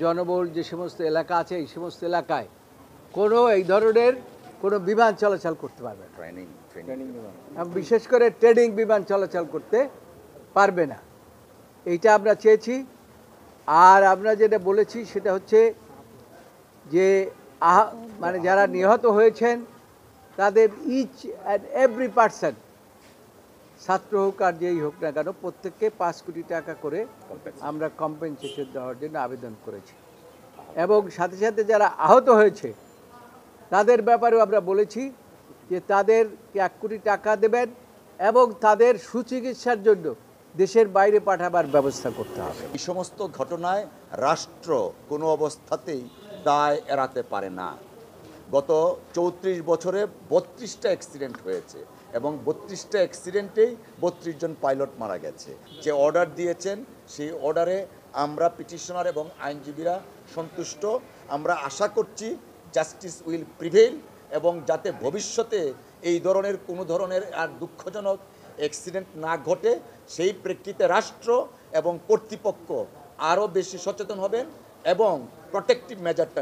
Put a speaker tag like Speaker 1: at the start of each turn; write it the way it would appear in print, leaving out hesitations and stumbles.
Speaker 1: জনবহুল যে সমস্ত এলাকা আছে এই সমস্ত এলাকায় কোনো এই ধরনের কোনো বিমান চলাচল করতে পারবে না। বিশেষ করে ট্রেডিং বিমান চলাচল করতে পারবে না, এইটা আমরা চেয়েছি। আর আমরা যেটা বলেছি সেটা হচ্ছে যে মানে যারা নিহত হয়েছেন তাদের ইচ অ্যান্ড এভরি পার্সন, ছাত্র হোক আর যেই হোক না কেন, প্রত্যেককে 5 কোটি টাকা করে আমরা কম্পেনসেশন দেওয়ার জন্য আবেদন করেছি। এবং সাথে সাথে যারা আহত হয়েছে তাদের ব্যাপারেও আমরা বলেছি যে তাদেরকে 1 কোটি টাকা দেবেন এবং তাদের সুচিকিৎসার জন্য দেশের বাইরে পাঠাবার ব্যবস্থা করতে হবে।
Speaker 2: এই সমস্ত ঘটনায় রাষ্ট্র কোনো অবস্থাতেই দায় এড়াতে পারে না। গত 34 বছরে 32টা অ্যাক্সিডেন্ট হয়েছে এবং 32টা অ্যাক্সিডেন্টেই 32 জন পাইলট মারা গেছে। যে অর্ডার দিয়েছেন সেই অর্ডারে আমরা পিটিশনার এবং আইনজীবীরা সন্তুষ্ট। আমরা আশা করছি জাস্টিস উইল প্রিভেইল এবং যাতে ভবিষ্যতে এই ধরনের কোনো ধরনের আর দুঃখজনক অ্যাক্সিডেন্ট না ঘটে সেই প্রেক্ষিতে রাষ্ট্র এবং কর্তৃপক্ষ আরও বেশি সচেতন হবেন এবং প্রোটেক্টিভ মেজারটা